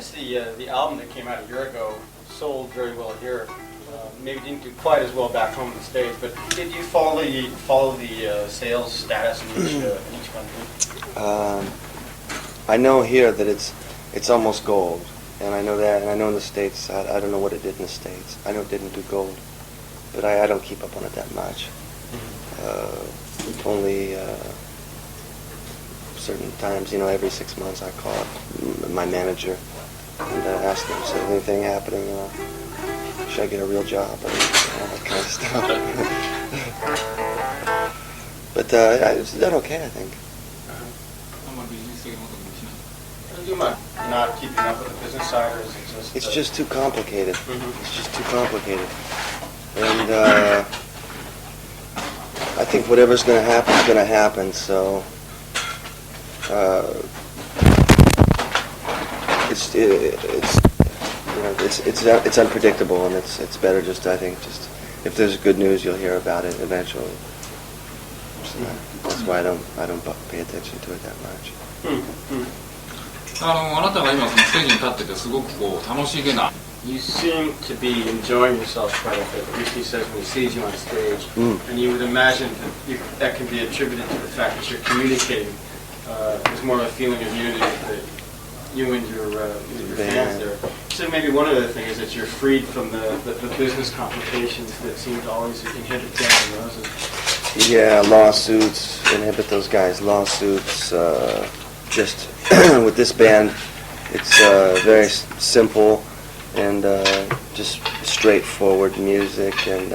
noticed the album that came out a year ago sold very well here. Maybe didn't do quite as well back home in the States, but did you follow the sales status in each country? I know here that it's almost gold, and I know that, and I know in the States, I don't know what it did in the States. I know it didn't do gold, but I don't keep up on it that much. Only certain times, every 6 months I call up my manager and ask them, is there anything happening? Should I get a real job? All that kind of stuff. But it's done okay, I think. Not keeping up with the business side, or is it just... It's just too complicated. It's just too complicated. And I think whatever's going to happen is going to happen, so... It's unpredictable, and it's better just if there's good news, you'll hear about it eventually. That's why I don't pay attention to it that much. あなたが今そのステージに立っててすごく楽しげな You seem to be enjoying yourself quite a bit. Ricky says when he sees you on stage, and you would imagine that can be attributed to the fact that you're communicating. There's more of a feeling of unity that you and your fans there. So maybe one other thing is that you're freed from the business complications that seem to always inhibit Guns N' Roses. Yeah, lawsuits inhibit those guys. Lawsuits. Just with this band, it's very simple and just straightforward music, and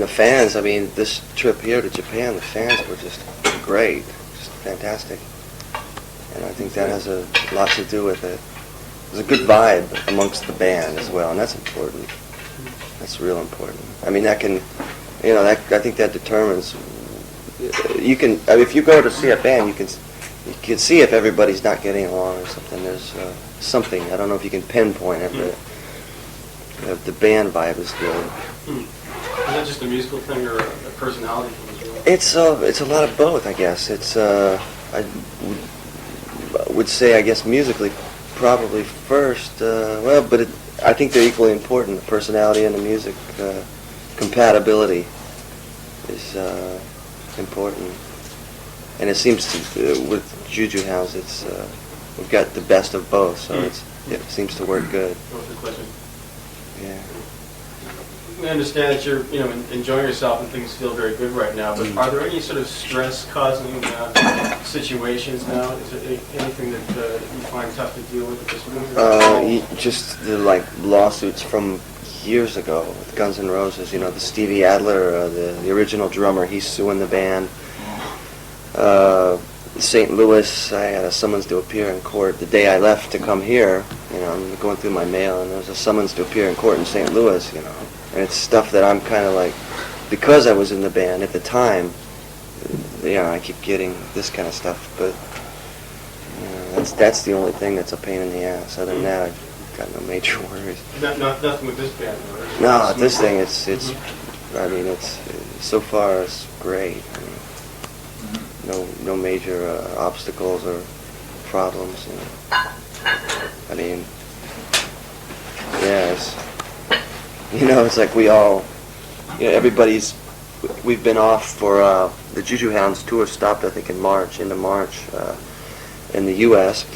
the fans. I mean, this trip here to Japan, the fans were just great, just fantastic, and I think that has a lot to do with it. There's a good vibe amongst the band as well, and that's important. That's real important. I mean, that can, I think that determines. You can, if you go to see a band, you can see if everybody's not getting along or something. There's something. I don't know if you can pinpoint it, but the band vibe is good. Is that just a musical thing or a personality thing as It's well? a lot of both, I guess. It's I would say, I guess, musically probably first. But I think they're equally important. The personality and the music compatibility is important. And it seems to, with Juju House, we've got the best of both, so it seems to work good. Yeah. We understand that you're, enjoying yourself and things feel very good right now. But are there any sort of stress-causing situations now? Is there anything that you find tough to deal with at this moment? Just the lawsuits from years ago with Guns N' Roses. The Stevie Adler, the original drummer, he's suing the band. St. Louis, I had a summons to appear in court the day I left to come here. I'm going through my mail, and there's a summons to appear in court in St. Louis. And it's stuff that I'm kind of like, because I was in the band at the time. I keep getting this kind of stuff, but that's the only thing that's a pain in the ass. Other than that, I've got no major worries. Nothing with this band, right? No, this thing, it's. I mean, it's so far it's great. No major obstacles or problems. I mean, yes. It's like we all, we've been off for the Juju Hounds tour stopped, I think, into March, in the U.S.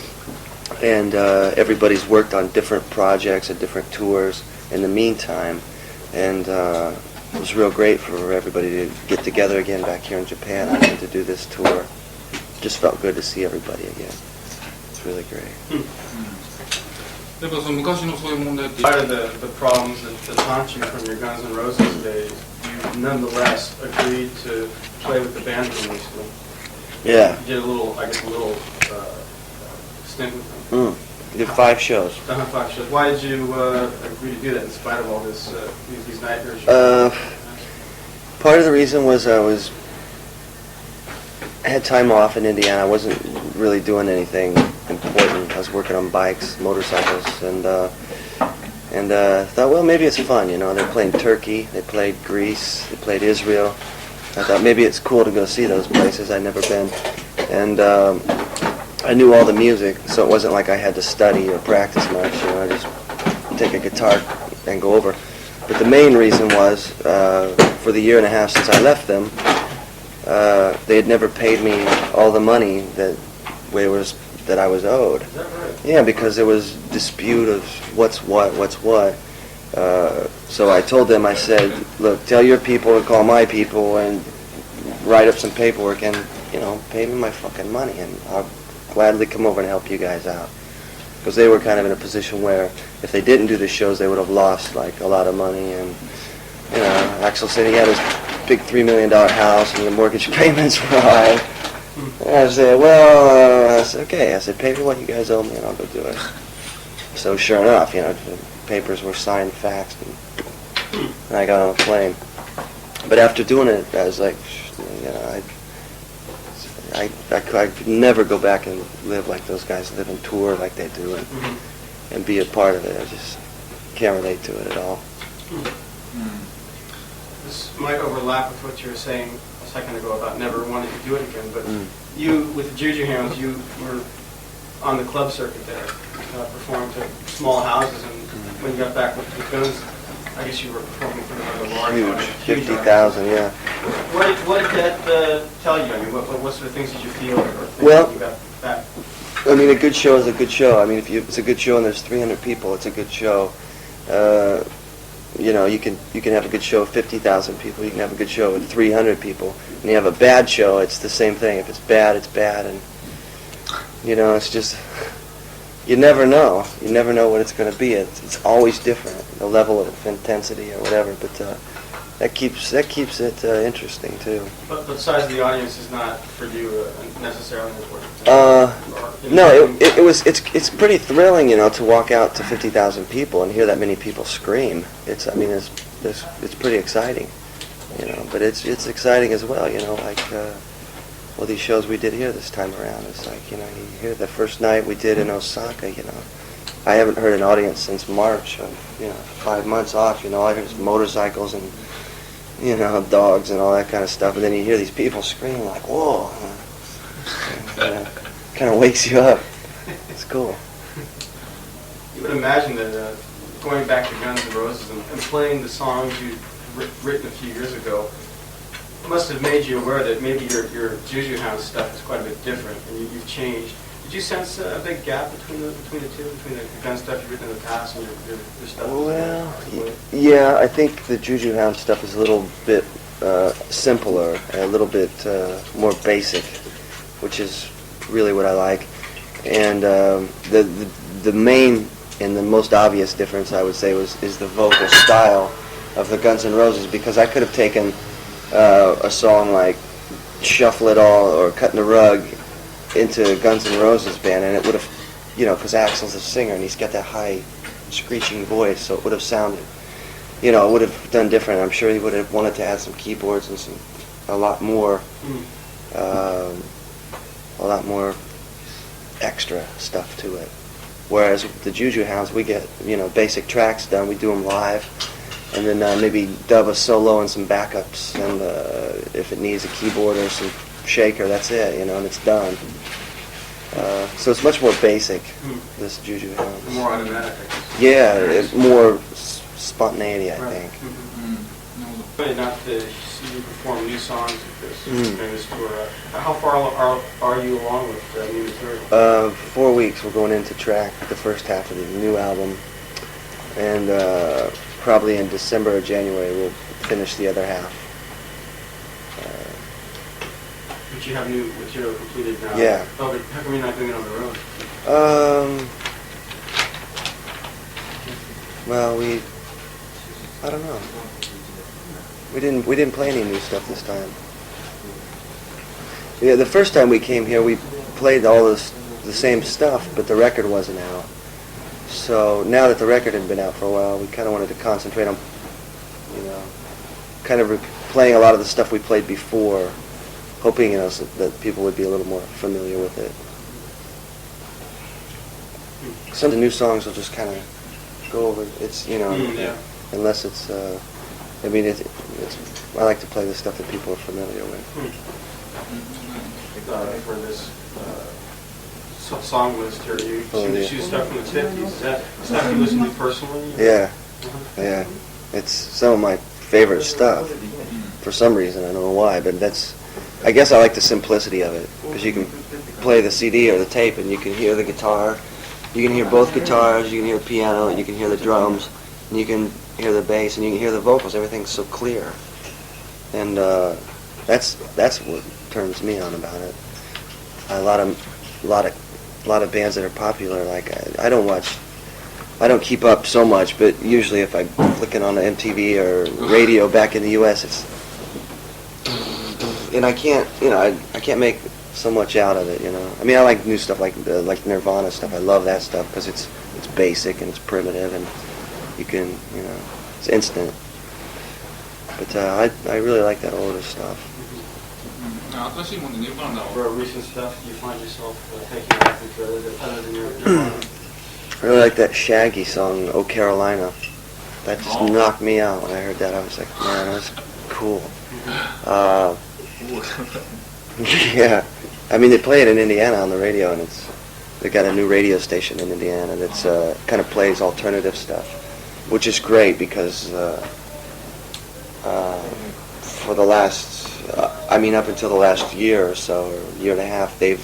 And everybody's worked on different projects and different tours in the meantime, and it was real great for everybody to get together again back here in Japan and to do this tour. Just felt good to see everybody again. It's really great. Part of the problems that haunt you from your Guns N' Roses days, you nonetheless agreed to play with the band recently. Yeah. You did a little stint with them. We did 5 shows. 5 shows. Why did you agree to do that in spite of all this these nightmares? Part of the reason was I had time off in Indiana. I wasn't really doing anything important. I was working on bikes, motorcycles, and thought, well, maybe it's fun. They're playing Turkey, they played Greece, they played Israel. I thought maybe it's cool to go see those places. I'd never been, and I knew all the music, so it wasn't like I had to study or practice much. I just take a guitar and go over. But the main reason was, for the year and a half since I left them, they had never paid me all the money that I was owed. Is that right? Yeah, because there was dispute of what's what. So I told them, I said, look, tell your people to call my people and write up some paperwork and, pay me my fucking money, and I'll gladly come over and help you guys out. Because they were kind of in a position where if they didn't do the shows, they would have lost like a lot of money. And Axel said he had his big $3 million house and the mortgage payments were high. And I said, I said, okay. I said, pay me what you guys owe me and I'll go do it. So sure enough, the papers were signed, faxed, and I got on a plane. But after doing it, I was like, I could never go back and live like those guys live and tour like they do and be a part of it. I just can't relate to it at all. This might overlap with what you were saying a second ago about never wanting to do it again, but you, with the Juju Hounds, you were on the club circuit there, performed to small houses, and when you got back with the Guns, I guess you were performing for another large audience. 50,000, yeah. What did that tell you? I mean, what sort of things did you feel or think Well, when you got back? I mean, a good show is a good show. I mean, if it's a good show and there's 300 people, it's a good show. You can have a good show of 50,000 people. You can have a good show with 300 people. And you have a bad show, it's the same thing. If it's bad, it's bad. And, it's just, you never know. You never know what it's going to be. It's always different, the level of intensity or whatever. But that keeps it interesting, too. But the size of the audience is not, for you, necessarily important. No, it's pretty thrilling, to walk out to 50,000 people and hear that many people scream. It's pretty exciting, But it's exciting as well, these shows we did here this time around. It's like, you hear the first night we did in Osaka, I haven't heard an audience since March of, 5 months off, I hear motorcycles and, dogs and all that kind of stuff. And then you hear these people screaming like, whoa. Kind of wakes you up. It's cool. You would imagine that going back to Guns N' Roses and playing the songs you'd written a few years ago must have made you aware that maybe your Juju Hound stuff is quite a bit different and you've changed. Did you sense a big gap between the two, between the Gun stuff you've written in the past and your stuff? Well, yeah, I think the Juju Hound stuff is a little bit simpler, and a little bit more basic, which is really what I like. And the main and the most obvious difference, I would say, is the vocal style of the Guns N' Roses, because I could have taken a song like Shuffle It All or Cutting the Rug into Guns N' Roses band, and it would have, because Axl's a singer and he's got that high screeching voice, so it would have sounded, it would have done different. I'm sure he would have wanted to add some keyboards and a lot more extra stuff to it. Whereas with the Juju Hounds, we get, basic tracks done, we do them live, and then maybe dub a solo and some backups, and if it needs a keyboard or some shaker, that's it, and it's done. So it's much more basic, this Juju Hounds. More automatic, I guess. Yeah, more spontaneity, I think. Funny enough to see you perform new songs during this tour. How far are you along with new material? 4 weeks. We're going into track the first half of the new album, and probably in December or January we'll finish the other half. But you have new material completed now? Yeah. Oh, but how come you're not doing it on the road? Well, I don't know. We didn't play any new stuff this time. Yeah, the first time we came here, we played all the same stuff, but the record wasn't out. So now that the record had been out for a while, we kind of wanted to concentrate on, kind of playing a lot of the stuff we played before, hoping, so that people would be a little more familiar with it. Some of the new songs will just kind of go over. It's, unless it's, I like to play the stuff that people are familiar with. For this song list here. You Oh, see the yeah. shoe stuff from the 50s. Is that stuff you listen to personally? Yeah, Uh-huh. yeah. It's some of my favorite stuff. For some reason, I don't know why, but I guess I like the simplicity of it, because you can play the CD or the tape and you can hear the guitar, you can hear both guitars, you can hear the piano, you can hear the drums, and you can hear the bass, and you can hear the vocals. Everything's so clear, and that's what turns me on about it. A lot of bands that are popular, like I don't keep up so much, but usually if I'm flicking on the MTV or radio back in the U.S., and I can't make so much out of it, you know. I mean, I like new stuff like Nirvana stuff. I love that stuff because it's basic and it's primitive and you can, you know, it's instant. But I really like that older stuff. 新しいものでニューバンダー For recent stuff, you find yourself taking back into other than your I really like that Shaggy song, "Oh Carolina." That just knocked me out when I heard that. I was like, man, that's cool. Yeah, I mean they play it in Indiana on the radio, and they got a new radio station in Indiana that's kind of plays alternative stuff, which is great because for the last, up until the last year or so, or year and a half, they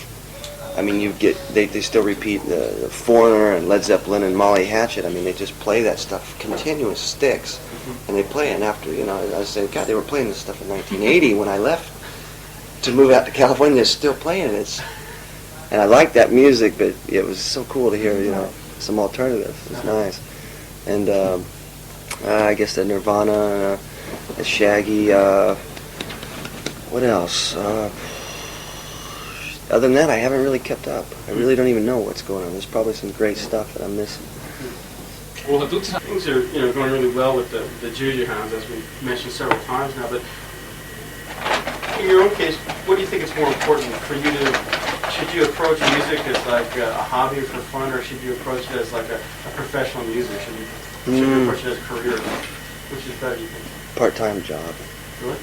still repeat the Foreigner and Led Zeppelin and Molly Hatchet. I mean, they just play that stuff, continuous sticks, and they play it. And after, you know, I say, God, they were playing this stuff in 1980 when I left to move out to California. They're still playing it. And I like that music, but it was so cool to hear, you know, some alternatives. It's nice. And I guess the Nirvana, the Shaggy. What else? Other than that, I haven't really kept up. I really don't even know what's going on. There's probably some great stuff that I'm missing. Well, どっちな Things are, going really well with the Juju Hounds, as we mentioned several times now. But in your own case, what do you think is more important for you to? Should you approach music as like a hobby or for fun, or should you approach it as like a professional music? Should you approach it as a career? Which is better, you think? Part-time job. Really?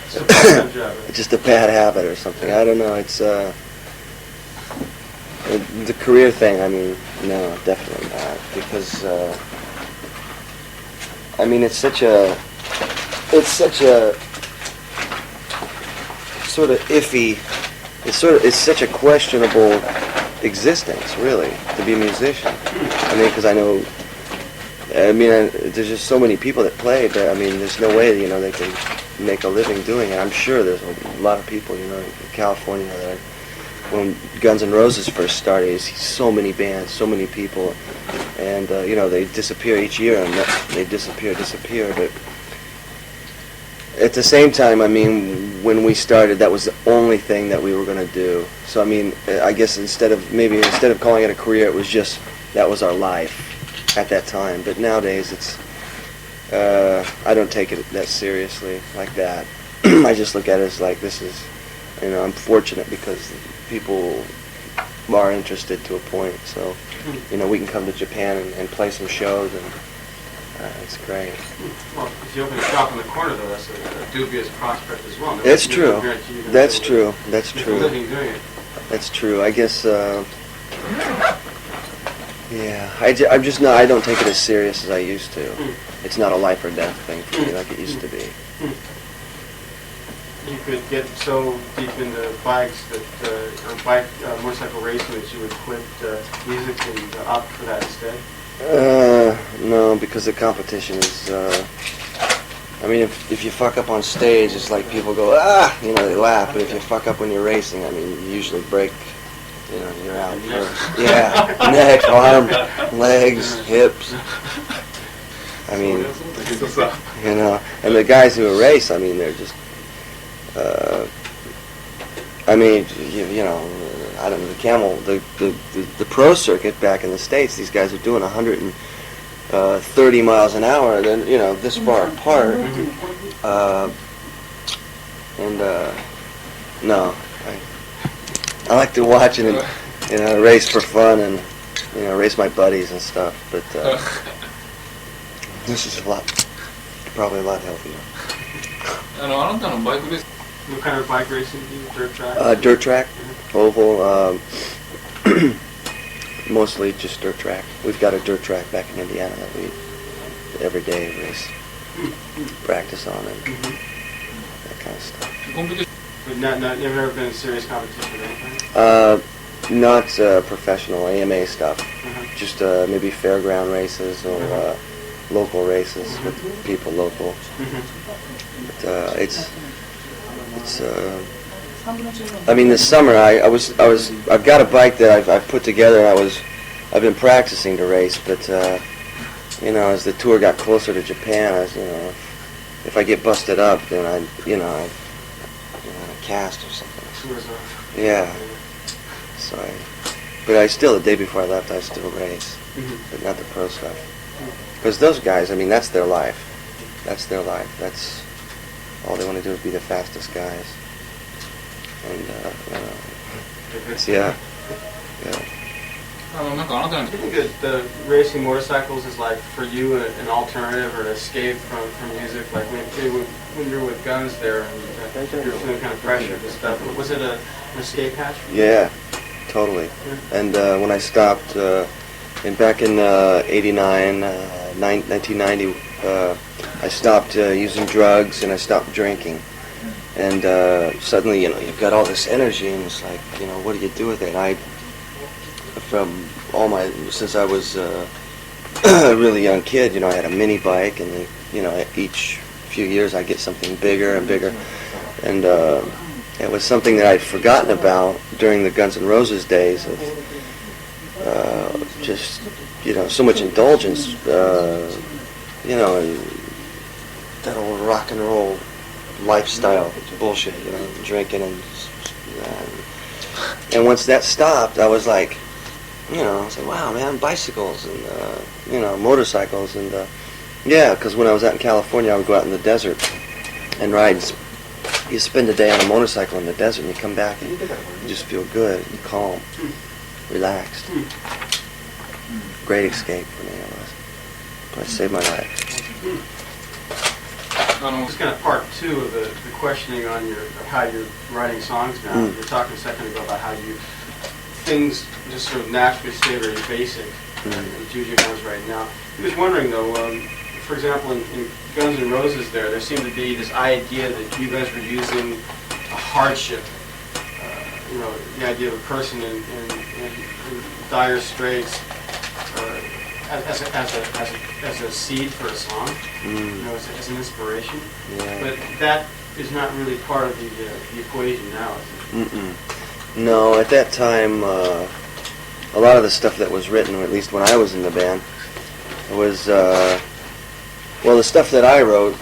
It's a part-time job, right? Just a bad habit or something. I don't know. It's the career thing. I mean, no, definitely not. Because I mean, it's such a sort of iffy. It's such a questionable existence, really, to be a musician. I mean, because there's just so many people that play, but I mean, there's no way, you know, they can make a living doing it. I'm sure there's a lot of people, you know, in California that when Guns N' Roses first started, you see so many bands, so many people, and you know, they disappear each year, and they disappear, but at the same time, I mean, when we started, that was the only thing that we were going to do. So I mean, I guess instead of calling it a career, it was just, that was our life at that time. But nowadays, it's I don't take it that seriously like that. I just look at it as like, this is, you know, I'm fortunate because people are interested to a point. So, you know, we can come to Japan and play some shows, and it's great. Well, if you open a shop in the corner, though, that's a dubious prospect as well. That's true. That's true. That's Make a true. living doing it. That's true. I guess. Yeah, I'm just not. I don't take it as serious as I used to. It's not a life or death thing for me like it used to be. You could get so deep into bikes that, or motorcycle racing, that you would quit music and opt for that instead? No, because the competition is. I mean, if you fuck up on stage, it's like people go, ah, you know, they laugh. But if you fuck up when you're racing, I mean, you usually break. You know, you're out for, yeah, neck, arm, legs, hips. I mean, you know, and the guys who race, I mean, they're just, I mean, you know, I don't know, the pro circuit back in the States, these guys are doing 130 miles an hour, then, you know, this far apart, and, no, I like to watch it and, you know, race for fun and, you know, race my buddies and stuff, but this is probably a lot healthier. あなたのバイクレース What kind of bike racing do you do? Dirt track? Dirt track, oval, mostly just dirt track. We've got a dirt track back in Indiana that we every day race, practice on, and that kind of stuff. コンペティシ But you've never been in serious competition or anything? Not professional AMA stuff, just maybe fairground races or local races with people local. But it's I mean, this summer I've got a bike that I've put together. I've been practicing to race, but you know, as the tour got closer to Japan, if I get busted up, then I cast or something. Yeah. So but the day before I left, I still race, but not the pro stuff. Because those guys, I mean, that's their life. That's their life. That's all they want to do is be the fastest guys. And yeah. なんかあなたに Do you think that racing motorcycles is like for you an alternative or an escape from music? Like when you're with guns there and you're feeling kind of pressure and stuff. Was it an escape hatch? Yeah, totally. And when I stopped, back in 89, 1990, I stopped using drugs and I stopped drinking. And suddenly, you've got all this energy, and it's like, what do you do with it? Since I was a really young kid, I had a mini bike, and each few years I get something bigger and bigger. And it was something that I'd forgotten about during the Guns N' Roses days of just, so much indulgence, and that old rock and roll lifestyle bullshit, drinking and once that stopped, I was like, I said, wow, man, bicycles and motorcycles and yeah, because when I was out in California, I would go out in the desert and ride. You spend a day on a motorcycle in the desert, and you come back and you just feel good, and calm, relaxed. Great escape for me, it was. But it saved my life. Just kind of part two of the questioning on how you're writing songs now. You were talking a second ago about how things just sort of naturally stay very basic in Juju Guns right now. I was wondering though, for example, in Guns N' Roses there seemed to be this idea that you guys were using a hardship, the idea of a person in dire straits as a seed for a song, as an inspiration. Yeah. But that is not really part of the equation now, is it? No, at that time, a lot of the stuff that was written, or at least when I was in the band, was, the stuff that I wrote,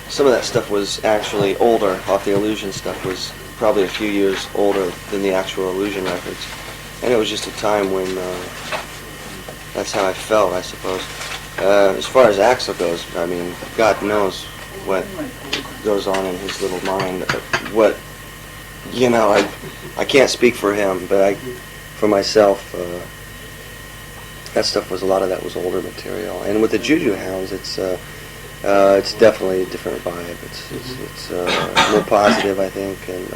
some of that stuff was actually older. Off the Illusion stuff was probably a few years older than the actual Illusion records. And it was just a time when that's how I felt, I suppose. As far as Axl goes, I mean, God knows what goes on in his little mind. I can't speak for him, but for myself, that stuff a lot of that was older material. And with the Juju Hounds, it's definitely a different vibe. It's more positive, I think, and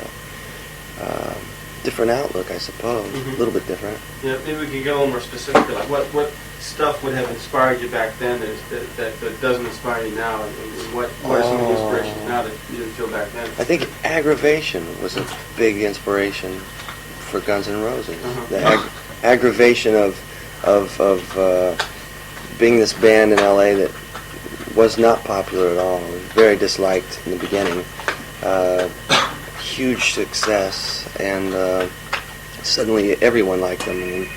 different outlook, I suppose. A little bit different. Yeah, maybe we can get a little more specific. Like what stuff would have inspired you back then that doesn't inspire you now, and what are some of the inspirations now that you didn't feel back then? I think Aggravation was a big inspiration for Guns N' Roses. The aggravation of being this band in LA that was not popular at all. It was very disliked in the beginning. Huge success, and suddenly everyone liked them. And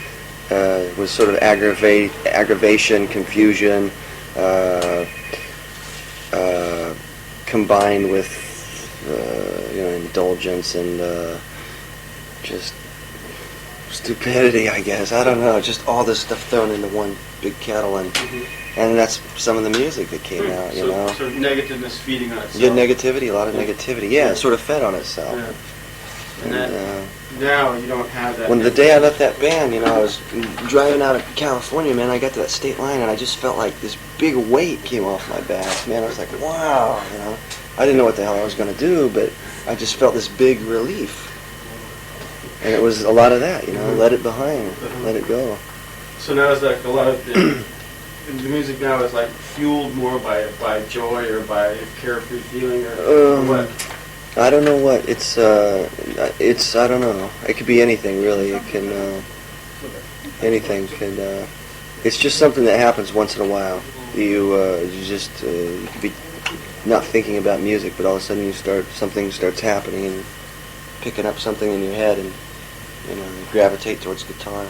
it was sort of aggravation, confusion, combined with indulgence and just stupidity, I guess. I don't know. Just all this stuff thrown into one big kettle, and that's some of the music that came out. Sort of negativeness feeding on itself. Yeah, negativity, a lot of negativity. Yeah, it sort of fed on itself. Yeah. And now you don't have that. When the day I left that band, I was driving out of California, man. I got to that state line, and I just felt like this big weight came off my back, man. I was like, wow, I didn't know what the hell I was going to do, but I just felt this big relief. And it was a lot of that, let it behind, let it go. So now it's like a lot of the music now is like fueled more by joy or by carefree feeling or what? I don't know what. It's I don't know. It could be anything, really. It can, anything could, it's just something that happens once in a while. You could be not thinking about music, but all of a sudden something starts happening and picking up something in your head and, you gravitate towards guitar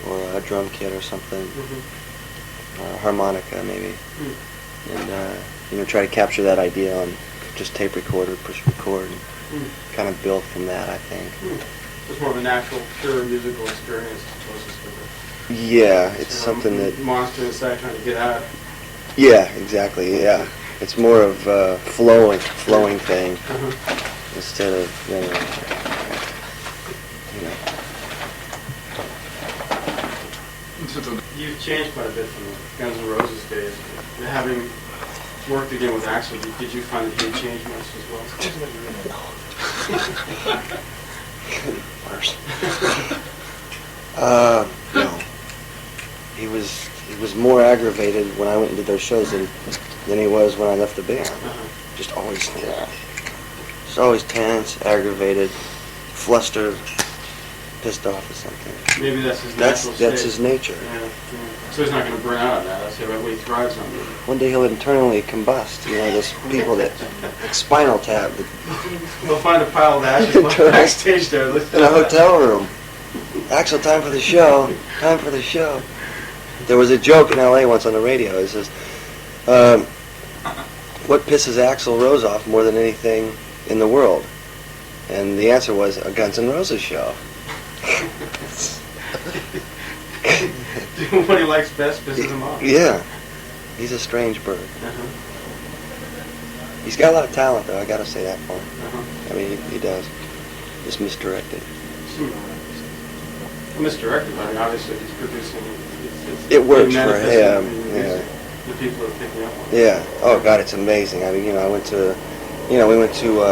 or a drum kit or something, or a harmonica maybe, and, try to capture that idea on just tape record or push record and kind of build from that, I think. It's more of a natural, pure musical experience as opposed to yeah, it's something that monster inside trying to get out. Yeah, exactly. Yeah, it's more of a flowing thing instead of You've changed quite a bit from the Guns N' Roses days. Having worked again with Axl, did you find that he had changed much as well? Worse. No. He was more aggravated when I went and did those shows than he was when I left the band. Just always tense, aggravated, flustered, pissed off or something. Maybe that's his natural state. That's his nature. Yeah. So he's not going to burn out on that. That's the way he thrives on it. One day he'll internally combust. Those people that like Spinal Tap. We'll find a pile of ashes backstage there. In a hotel room. Axl, time for the show. Time for the show. There was a joke in L.A. once on the radio. It says, what pisses Axl Rose off more than anything in the world? And the answer was a Guns N' Roses show. Doing what he likes best pisses him off. Yeah. He's a strange bird. He's got a lot of talent, though. I got to say that for him. I mean, he does. Just misdirected. Misdirected, but I mean, obviously he's producing. It works for him. Yeah. The people are picking up on it. Yeah. Oh God, it's amazing. I mean, I went to, we went to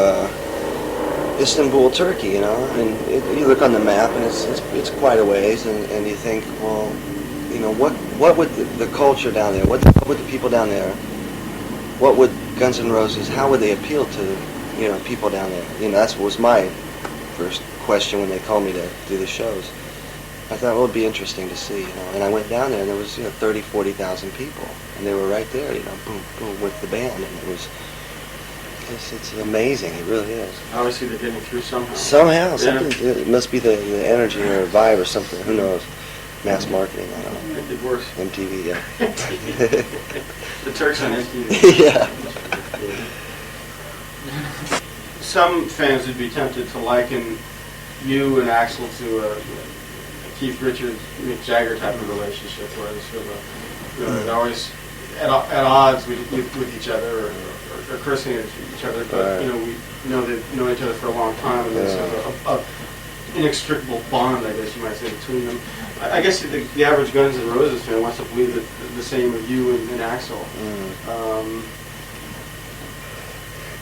Istanbul, Turkey. And you look on the map, and it's quite a ways, and you think, well, what would the culture down there, what would the people down there, what would Guns N' Roses, how would they appeal to, people down there? That was my first question when they called me to do the shows. I thought, well, it'd be interesting to see, And I went down there, and there was, 30, 40,000 people, and they were right there, boom, boom, with the band, and it's amazing. It really is. Obviously, they're getting through somehow. Somehow, something. It must be the energy or a vibe or something. Who knows? Mass marketing. I don't know. It works. MTV, yeah. The Turks on MTV. Yeah. Some fans would be tempted to liken you and Axl to a Keith Richards, Mick Jagger type of relationship, where it's sort of they're always at odds with each other or cursing at each other, but we know they've known each other for a long time, and there's sort of a inextricable bond, I guess you might say, between them. I guess the average Guns N' Roses fan wants to believe that the same of you and Axl.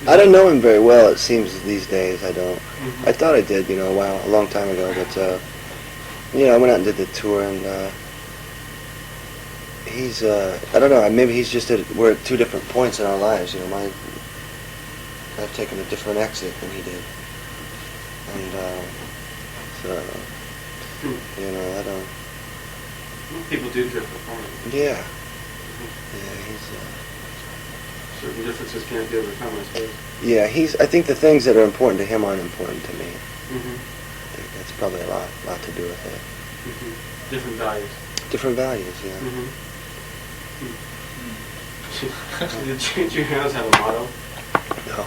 I don't know him very well. It seems these days I don't. I thought I did, a long time ago, but I went out and did the tour, and he's I don't know. Maybe he's just we're at two different points in our lives. I've taken a different exit than he did, and I don't. People do drift apart. Yeah. Yeah, he's. Certain differences can't be overcome, I suppose. Yeah, I think the things that are important to him aren't important to me. I think that's probably a lot to do with it. Different values. Different values, yeah. Did your house have a motto? No.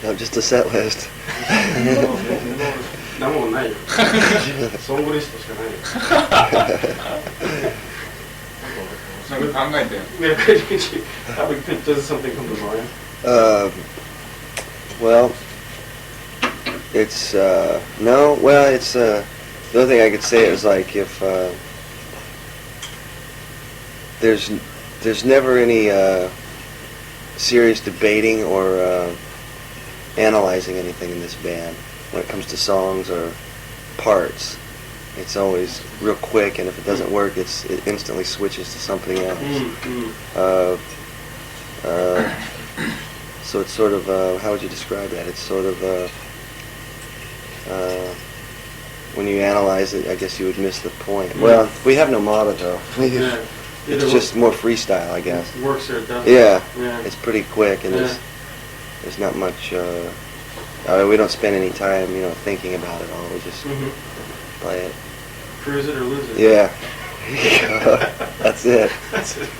No, just a set list. 何もないよ。ソングリストしかないよ。なんか考えて。Does something come to mind? Well, it's no. Well, it's the other thing I could say is like if there's never any serious debating or analyzing anything in this band when it comes to songs or parts. It's always real quick, and if it doesn't work, it instantly switches to something else. So it's sort of, how would you describe that? It's sort of, when you analyze it, I guess you would miss the point. Well, we have no motto, though. It's just more freestyle, I guess. It works or it doesn't. Yeah, it's pretty quick, and there's not much, we don't spend any time, thinking about it all. We just play it. Cruise it or lose it. Yeah. That's it. That's it.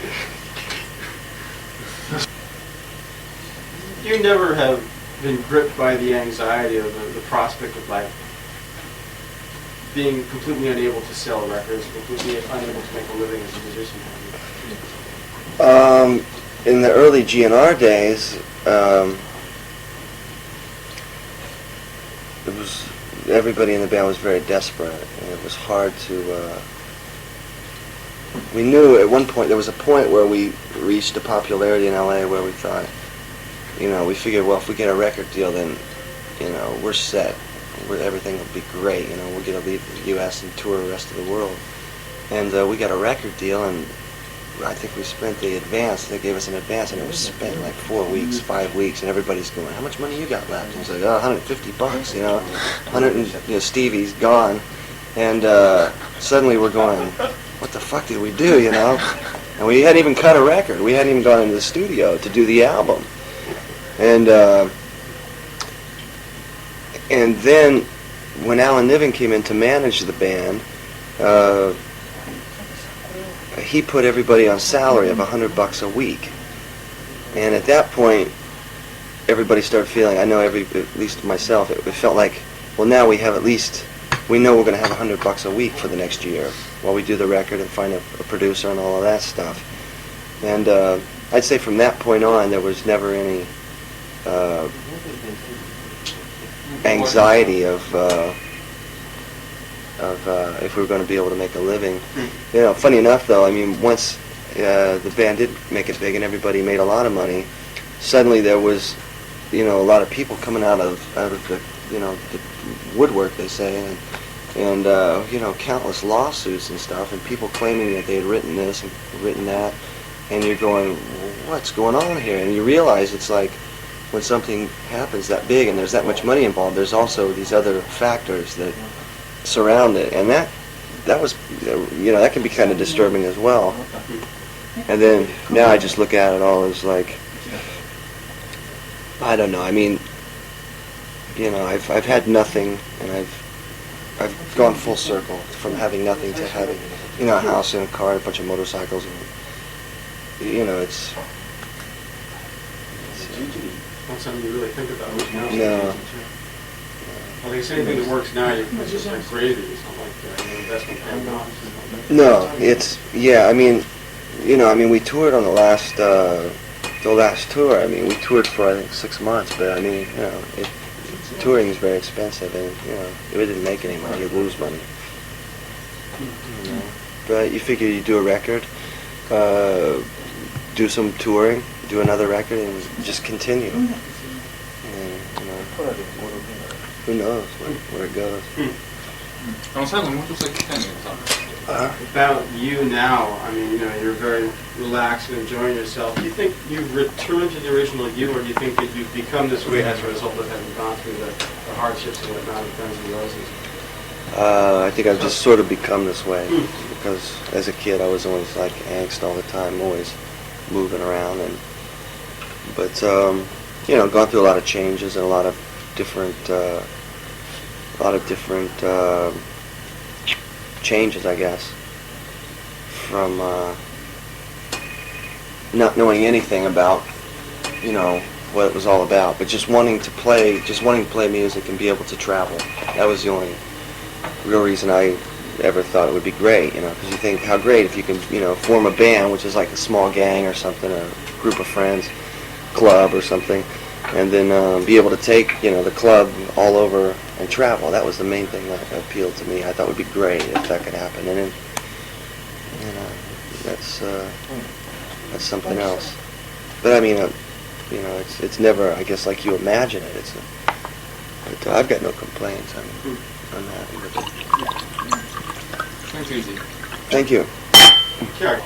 You never have been gripped by the anxiety of the prospect of like being completely unable to sell records, completely unable to make a living as a musician, have you? In the early GNR days, it was everybody in the band was very desperate, and it was hard to. We knew at one point there was a point where we reached a popularity in LA where we thought, we figured, well, if we get a record deal, then, we're set. Everything will be great. We'll get to leave the U.S. and tour the rest of the world. And we got a record deal, and I think we spent the advance. They gave us an advance, and it was spent like 4 weeks, 5 weeks, and everybody's going, "How much money you got left?" And it's like, $150, 100. And, Stevie's gone, and suddenly we're going, "What the fuck did we do?" And we hadn't even cut a record. We hadn't even gone into the studio to do the album. And then when Alan Niven came in to manage the band, he put everybody on salary of $100 a week. And at that point, everybody started feeling, I know at least myself, it felt like, well, now we know we're going to have $100 a week for the next year while we do the record and find a producer and all of that stuff. And I'd say from that point on, there was never any anxiety of if we were going to be able to make a living. Funny enough, though, once the band did make it big and everybody made a lot of money, suddenly there was, a lot of people coming out of the, the woodwork, they say, and countless lawsuits and stuff, and people claiming that they had written this and written that, and you're going, what's going on here? And you realize it's like, when something happens that big and there's that much money involved, there's also these other factors that surround it, and that was, that can be kind of disturbing as well. And then now I just look at it all as like, I don't know. I've had nothing, and I've gone full circle from having nothing to having, a house and a car, and a bunch of motorcycles, and it's. Not something you really think about. No. Well, they say anything that works now, it's just like gravy. It's not like an investment paying off. No, it's, we toured on the last tour. We toured for, I think, 6 months, but touring is very expensive, and, if it didn't make any money, you lose money. But you figure you do a record, do some touring, do another record, and just continue. And, who knows where it goes. 最後にもう一つだけ聞きたいんだけどさ。 About you now, you're very relaxed and enjoying yourself. Do you think you've returned to the original you, or do you think that you've become this way as a result of having gone through the hardships and whatnot of Guns N' Roses? I think I've just sort of become this way, because as a kid I was always like angst all the time, always moving around, but gone through a lot of changes and a lot of different changes, I guess, from not knowing anything about what it was all about, but just wanting to play music and be able to travel. That was the only real reason I ever thought it would be great, because you think how great if you can, form a band, which is like a small gang or something, a group of friends, club or something, and then be able to take, the club all over and travel. That was the main thing that appealed to me. I thought would be great if that could happen, and then, that's something else. But you know, it's never, I guess, like you imagine it. But I've got no complaints. I'm happy with it. Thank you, Izzy. Thank you. Sure.